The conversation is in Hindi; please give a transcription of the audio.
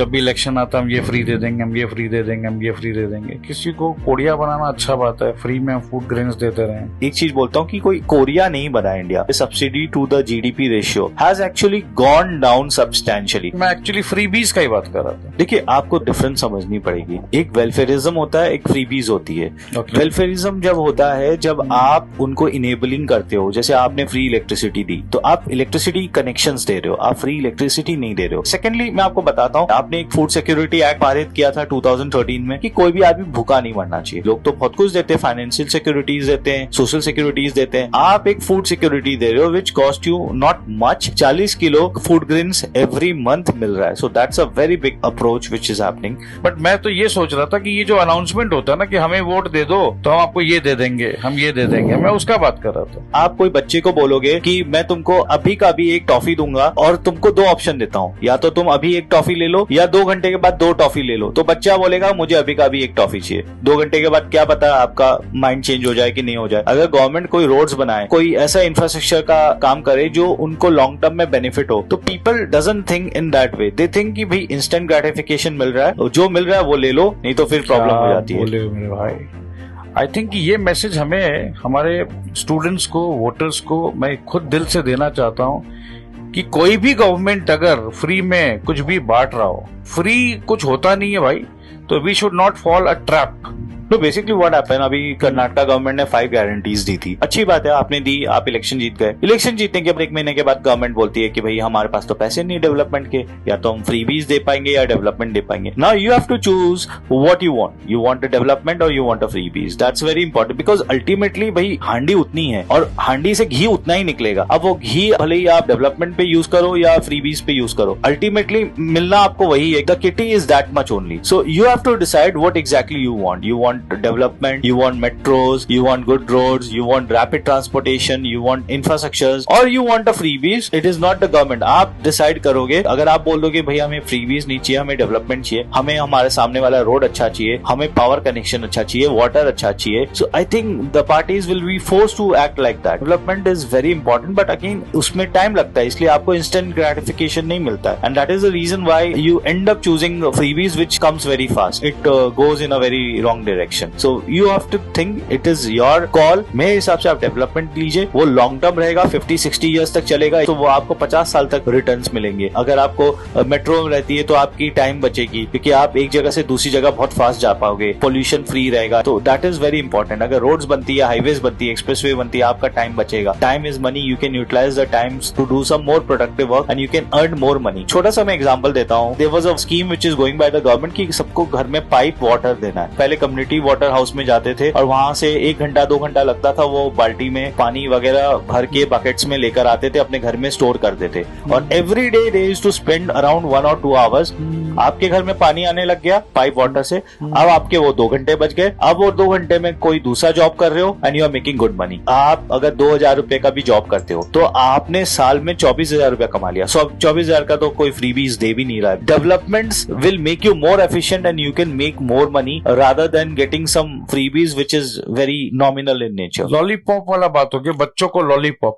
जब भी इलेक्शन आता है हम ये फ्री दे देंगे, हम ये फ्री दे देंगे, हम ये फ्री दे देंगे। किसी को कोरिया बनाना अच्छा बात है, फ्री में हम फूड ग्रेन्स देते रहे। एक चीज बोलता हूँ कि कोई कोरिया नहीं बना India. Subsidy to the GDP ratio has actually gone down substantially. मैं एक्चुअली फ्रीबीज का ही बात कर रहा था। देखिए, आपको डिफरेंस समझनी पड़ेगी। एक वेलफेयरिज्म होता है, एक फ्रीबीज होती है। वेलफेयरिज्म जब होता है जब आप उनको इनेबलिंग करते हो, जैसे आपने फ्री इलेक्ट्रिसिटी दी तो आप इलेक्ट्रिसिटी कनेक्शंस दे रहे हो, आप फ्री इलेक्ट्रिसिटी नहीं दे रहे हो। सेकेंडली मैं आपको बताता हूँ, आपने एक फूड सिक्योरिटी एक्ट पारित किया था 2013 में कि कोई भी आदमी भूखा नहीं मरना चाहिए। लोग तो बहुत कुछ देते हैं, फाइनेंशियल सिक्योरिटीज देते हैं, सोशल सिक्योरिटीज देते हैं। आप एक फूड सिक्योरिटी दे रहे हो which cost you not much. 40 kilo food grains every month मिल रहा है। So that's a very big approach which is happening. But मैं तो ये सोच रहा था कि ये जो अनाउंसमेंट होता है ना कि हमें वोट दे दो तो हम आपको ये दे देंगे, हम ये दे देंगे, मैं उसका बात कर रहा था। आप कोई बच्चे को बोलोगे कि मैं तुमको अभी का भी एक टॉफी दूंगा और तुमको 2 ऑप्शन देता हूँ, या तो तुम अभी एक टॉफी ले लो या 2 घंटे के बाद 2 टॉफी ले लो, तो बच्चा बोलेगा मुझे अभी का भी एक टॉफी चाहिए। 2 घंटे के बाद क्या पता आपका माइंड चेंज हो जाए कि नहीं हो जाए। अगर गवर्नमेंट कोई रोड्स बनाए, कोई ऐसा इंफ्रास्ट्रक्चर का काम करे जो उनको लॉन्ग टर्म में बेनिफिट हो, तो people doesn't think in that way. They think कि भाई इंस्टेंट ग्रेटिफिकेशन मिल रहा है, जो मिल रहा है वो ले लो, नहीं तो फिर प्रॉब्लम हो जाती है। बोले मेरे भाई, आई थिंक ये मैसेज हमें हमारे स्टूडेंट्स को, वोटर्स को मैं खुद दिल से देना चाहता हूँ कि कोई भी गवर्नमेंट अगर फ्री में कुछ भी बांट रहा हो, फ्री कुछ होता नहीं है भाई, तो we should not fall a trap. तो बेसिकली व्हाट हैपेंड, अभी कर्नाटका गवर्नमेंट ने 5 गारंटीज दी थी। अच्छी बात है, आपने दी, आप इलेक्शन जीत गए। इलेक्शन जीतने के 1 महीने के बाद गवर्नमेंट बोलती है कि भाई हमारे पास तो पैसे नहीं डेवलपमेंट के, या तो हम फ्रीबीज दे पाएंगे या डेवलपमेंट दे पाएंगे। Now you have to choose what you want. You want a development or you want a freebies. That's very important because ultimately भाई हांडी उतनी है और हांडी से घी उतना ही निकलेगा। अब वो घी भले ही आप डेवलपमेंट पे यूज करो या फ्रीबीज पे यूज करो, अल्टीमेटली मिलना आपको वही है। The kitty is that much only. So you have to decide what exactly you want. You want development, you want metros, you want good roads, you want rapid transportation, you want infrastructures, or you want a freebies. It is not the government. आप डिसाइड करोगे। अगर आप बोल दोगे भाई हमें freebies नहीं चाहिए, हमें डेवलपमेंट चाहिए, हमें हमारे सामने वाला रोड अच्छा चाहिए, हमें पावर कनेक्शन अच्छा चाहिए, वाटर अच्छा चाहिए, so I think the parties will be forced to act like that. Development is very important, but again उसमें टाइम लगता है, इसलिए आपको instant gratification नहीं मिलता है, and that is the reason why you end up choosing freebies which comes very fast. It goes in a very wrong direction. So you have to think it is your call. मेरे हिसाब से आप डेवलपमेंट लीजिए, वो लॉन्ग टर्म रहेगा, 50-60 इयर्स तक चलेगा, तो वो आपको 50 साल तक रिटर्न्स मिलेंगे। अगर आपको मेट्रो में रहती है तो आपकी टाइम बचेगी, क्योंकि आप एक जगह से दूसरी जगह बहुत फास्ट जा पाओगे, पोल्यूशन फ्री रहेगा, तो दैट इज वेरी इंपॉर्टेंट। अगर रोड्स बनती है, हाईवेज बनती है, एक्सप्रेसवे बनती है, आपका टाइम बचेगा। Time is money, you can utilize the times to do some more productive work and you can earn more money. छोटा सा मैं एग्जांपल देता हूँ। There was a scheme which is going by the government कि सबको घर में पाइप वाटर देना है। पहले कम्युनिटी वाटर हाउस में जाते थे और वहां से 1 घंटा 2 घंटा लगता था, वो बाल्टी में पानी वगैरह भर के बकेट्स में लेकर आते थे, अपने घर में स्टोर करते थे, और every day they used to spend around 1 or 2 hours. आपके घर में पानी आने लग गया पाइप वाटर से, अब आपके वो 2 घंटे बच गए। अब वो 2 घंटे में कोई दूसरा जॉब कर रहे हो and you are making good money. आप अगर 2,000 रुपए का भी जॉब करते हो तो आपने साल में 24,000 रुपया कमा लिया। सो 24,000 का तो कोई फ्रीबीज दे भी नहीं रहा है। Developments will make you more efficient and you can make more money rather than getting some freebies which is very nominal in nature. Lollipop वाला बात हो गया, बच्चों को लॉलीपॉप